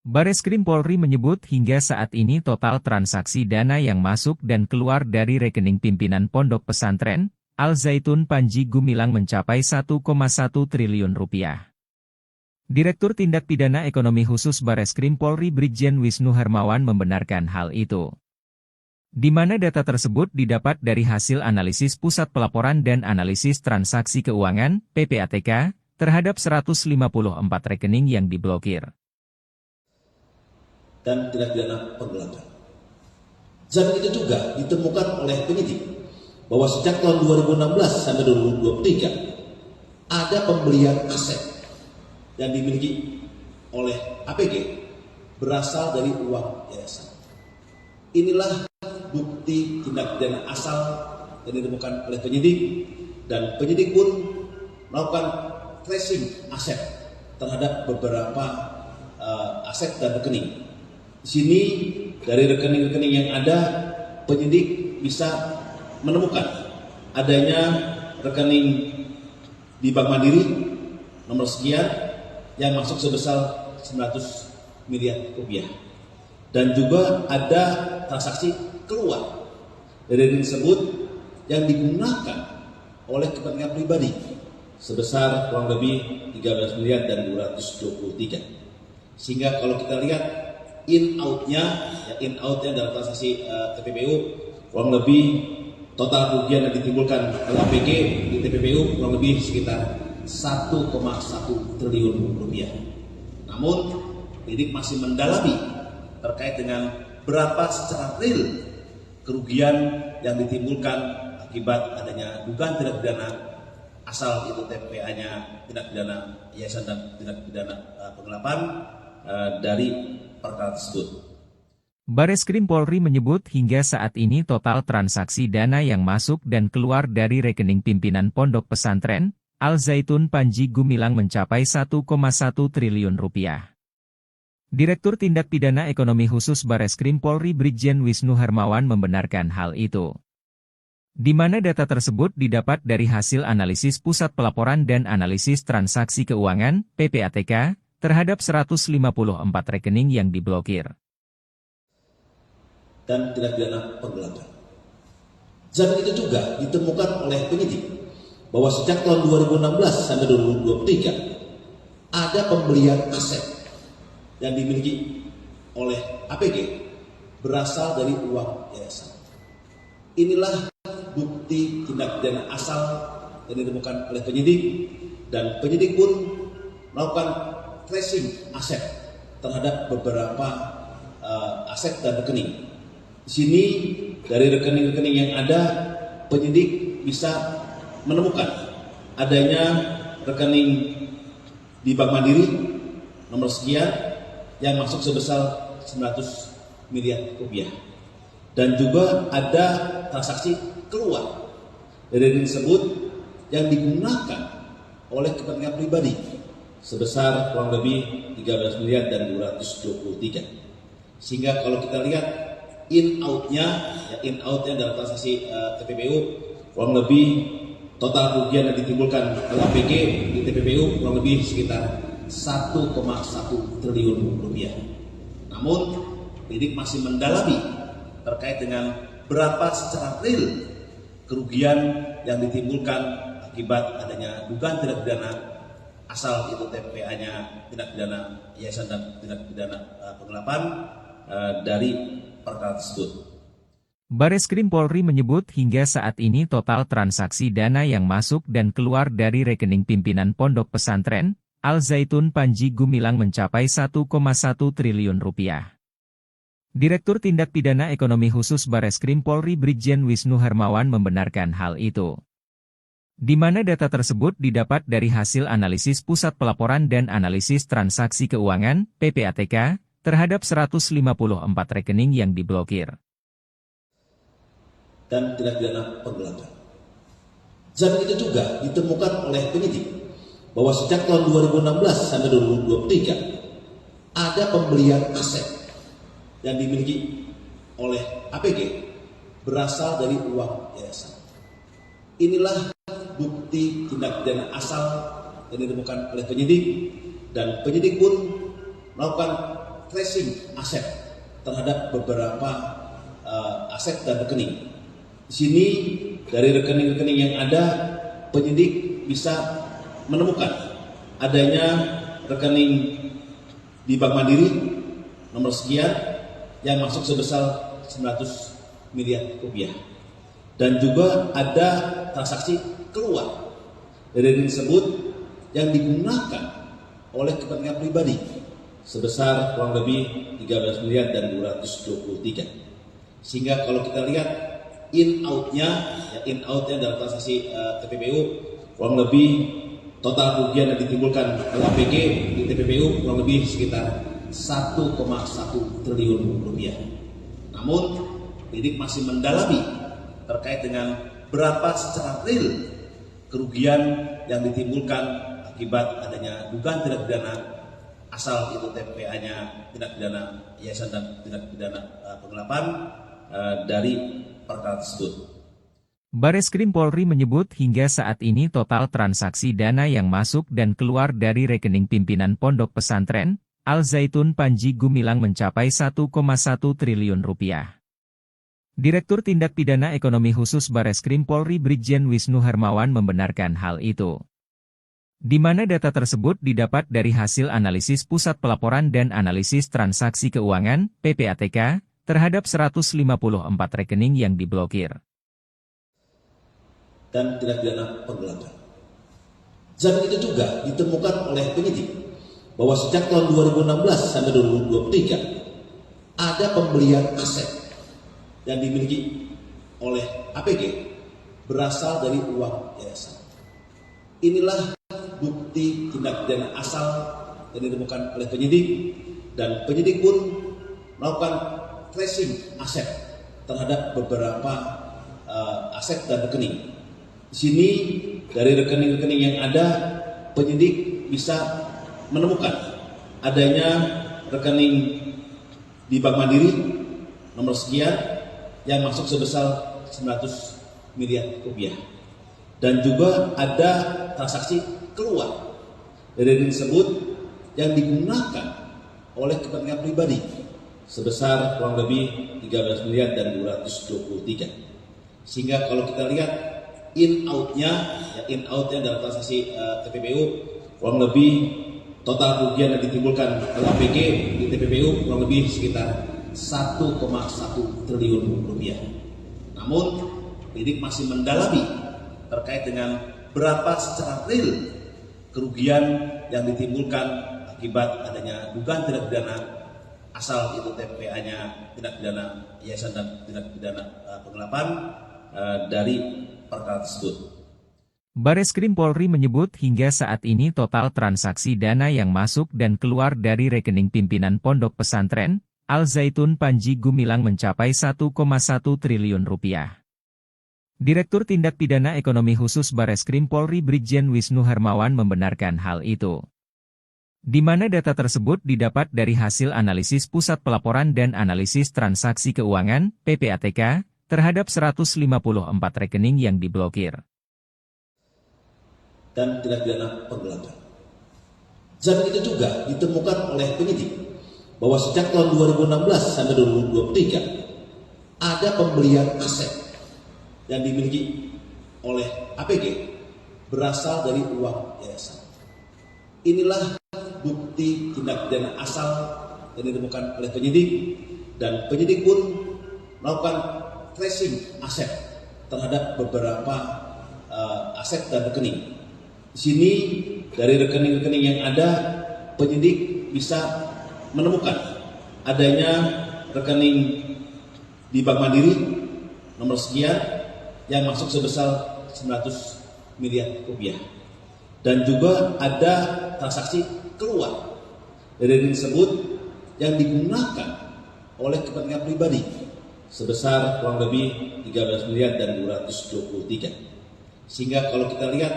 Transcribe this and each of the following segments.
Bareskrim Polri menyebut hingga saat ini total transaksi dana yang masuk dan keluar dari rekening pimpinan Pondok Pesantren Al Zaitun Panji Gumilang mencapai 1,1 triliun rupiah. Direktur Tindak Pidana Ekonomi Khusus Bareskrim Polri Brigjen Wisnu Hermawan membenarkan hal itu. Di mana data tersebut didapat dari hasil analisis Pusat Pelaporan dan Analisis Transaksi Keuangan (PPATK) terhadap 154 rekening yang diblokir. Dan tindak pidana penggelapan. Zaman itu juga ditemukan oleh penyidik bahwa sejak tahun 2016 sampai 2023 ada pembelian aset yang dimiliki oleh APG berasal dari uang yayasan. Inilah bukti tindak pidana asal yang ditemukan oleh penyidik, dan penyidik pun melakukan tracing aset terhadap beberapa aset dan rekening. Di sini dari rekening-rekening yang ada, penyidik bisa menemukan adanya rekening di Bank Mandiri nomor sekian yang masuk sebesar 900 miliar rupiah. Dan juga ada transaksi keluar dari rekening tersebut yang digunakan oleh kepentingan pribadi sebesar kurang lebih 13 miliar dan 223. Sehingga kalau kita lihat in-out-nya dalam transaksi TPPU kurang lebih total kerugian yang ditimbulkan oleh APG di TPPU kurang lebih sekitar 1,1 triliun rupiah. Namun penyidik masih mendalami terkait dengan berapa secara real kerugian yang ditimbulkan akibat adanya dugaan tindak pidana asal itu TPA-nya tindak pidana yayasan dan tindak pidana penggelapan dari perkara tersebut. Bareskrim Polri menyebut hingga saat ini total transaksi dana yang masuk dan keluar dari rekening pimpinan Pondok Pesantren Al Zaitun Panji Gumilang mencapai 1,1 triliun rupiah. Direktur Tindak Pidana Ekonomi Khusus Bareskrim Polri Brigjen Wisnu Hermawan membenarkan hal itu. Di mana data tersebut didapat dari hasil analisis Pusat Pelaporan dan Analisis Transaksi Keuangan (PPATK) terhadap 154 rekening yang diblokir. Dan tindak pidana penggelapan. Zaman itu juga ditemukan oleh penyidik bahwa sejak tahun 2016 sampai 2023 ada pembelian aset yang dimiliki oleh APG berasal dari uang yayasan. Inilah bukti tindak pidana asal yang ditemukan oleh penyidik, dan penyidik pun melakukan tracing aset terhadap beberapa aset dan rekening. Di sini dari rekening-rekening yang ada, penyidik bisa menemukan adanya rekening di Bank Mandiri nomor sekian yang masuk sebesar 900 miliar rupiah. Dan juga ada transaksi keluar dari rekening tersebut yang digunakan oleh kepentingan pribadi sebesar kurang lebih 13 miliar dan 223. Sehingga kalau kita lihat in-out-nya dalam transaksi TPPU kurang lebih total kerugian yang ditimbulkan oleh APG di TPPU kurang lebih sekitar 1,1 triliun rupiah. Namun penyidik masih mendalami terkait dengan berapa secara real kerugian yang ditimbulkan akibat adanya dugaan tindak pidana asal itu TPA-nya tindak pidana yayasan dan tindak pidana penggelapan dari perkara tersebut. Bareskrim Polri menyebut hingga saat ini total transaksi dana yang masuk dan keluar dari rekening pimpinan Pondok Pesantren Al Zaitun Panji Gumilang mencapai 1,1 triliun rupiah. Direktur Tindak Pidana Ekonomi Khusus Bareskrim Polri Brigjen Wisnu Hermawan membenarkan hal itu. Di mana data tersebut didapat dari hasil analisis Pusat Pelaporan dan Analisis Transaksi Keuangan (PPATK) terhadap 154 rekening yang diblokir. Dan tindak pidana penggelapan. Zaman itu juga ditemukan oleh penyidik bahwa sejak tahun 2016 sampai 2023 ada pembelian aset yang dimiliki oleh APG berasal dari uang yayasan. Inilah bukti tindak pidana asal yang ditemukan oleh penyidik, dan penyidik pun melakukan tracing aset terhadap beberapa aset dan rekening. Di sini dari rekening-rekening yang ada, penyidik bisa menemukan adanya rekening di Bank Mandiri nomor sekian yang masuk sebesar 900 miliar rupiah. Dan juga ada transaksi keluar dari rekening tersebut yang digunakan oleh kepentingan pribadi sebesar kurang lebih 13 miliar dan 223. Sehingga kalau kita lihat in-out-nya dalam transaksi TPPU kurang lebih total kerugian yang ditimbulkan oleh APG di TPPU kurang lebih sekitar 1,1 triliun rupiah. Namun, penyidik masih mendalami terkait dengan berapa secara real kerugian yang ditimbulkan akibat adanya dugaan tindak pidana asal itu TPA-nya tindak pidana yayasan dan tindak pidana penggelapan dari perkara tersebut. Bareskrim Polri menyebut hingga saat ini total transaksi dana yang masuk dan keluar dari rekening pimpinan Pondok Pesantren Al Zaitun Panji Gumilang mencapai 1,1 triliun rupiah. Direktur Tindak Pidana Ekonomi Khusus Bareskrim Polri Brigjen Wisnu Hermawan membenarkan hal itu. Di mana data tersebut didapat dari hasil analisis Pusat Pelaporan dan Analisis Transaksi Keuangan (PPATK) terhadap 154 rekening yang diblokir. Dan tindak pidana penggelapan. Zaman itu juga ditemukan oleh penyidik bahwa sejak tahun 2016 sampai 2023 ada pembelian aset yang dimiliki oleh APG berasal dari uang yayasan. Inilah bukti tindak pidana asal yang ditemukan oleh penyidik, dan penyidik pun melakukan tracing aset terhadap beberapa aset dan rekening. Di sini dari rekening-rekening yang ada, penyidik bisa menemukan adanya rekening di Bank Mandiri nomor sekian yang masuk sebesar 900 miliar rupiah. Dan juga ada transaksi keluar dari rekening tersebut yang digunakan oleh kepentingan pribadi sebesar kurang lebih 13 miliar dan 223. Sehingga kalau kita lihat in-out-nya dalam transaksi TPPU kurang lebih total kerugian yang ditimbulkan oleh APG di TPPU kurang lebih sekitar 1,1 triliun rupiah. Namun, penyidik masih mendalami terkait dengan berapa secara real kerugian yang ditimbulkan akibat adanya dugaan tindak pidana asal itu TPA-nya tindak pidana yayasan dan tindak pidana penggelapan dari perkara tersebut. Bareskrim Polri menyebut hingga saat ini total transaksi dana yang masuk dan keluar dari rekening pimpinan Pondok Pesantren Al Zaitun Panji Gumilang mencapai 1,1 triliun rupiah. Direktur Tindak Pidana Ekonomi Khusus Bareskrim Polri Brigjen Wisnu Hermawan membenarkan hal itu. Di mana data tersebut didapat dari hasil analisis Pusat Pelaporan dan Analisis Transaksi Keuangan (PPATK) terhadap 154 rekening yang diblokir. Dan tindak pidana penggelapan. Zaman itu juga ditemukan oleh penyidik bahwa sejak tahun 2016 sampai 2023 ada pembelian aset yang dimiliki oleh APG berasal dari uang yayasan. Inilah bukti tindak pidana asal yang ditemukan oleh penyidik, dan penyidik pun melakukan tracing aset terhadap beberapa aset dan rekening. Di sini dari rekening-rekening yang ada, penyidik bisa menemukan adanya rekening di Bank Mandiri nomor sekian yang masuk sebesar 900 miliar rupiah. Dan juga ada transaksi keluar dari rekening tersebut yang digunakan oleh kepentingan pribadi sebesar kurang lebih 13 miliar dan 223. Sehingga kalau kita lihat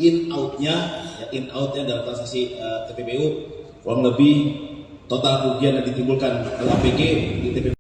in-out-nya dalam transaksi TPPU kurang lebih total kerugian yang ditimbulkan oleh APG di TPPU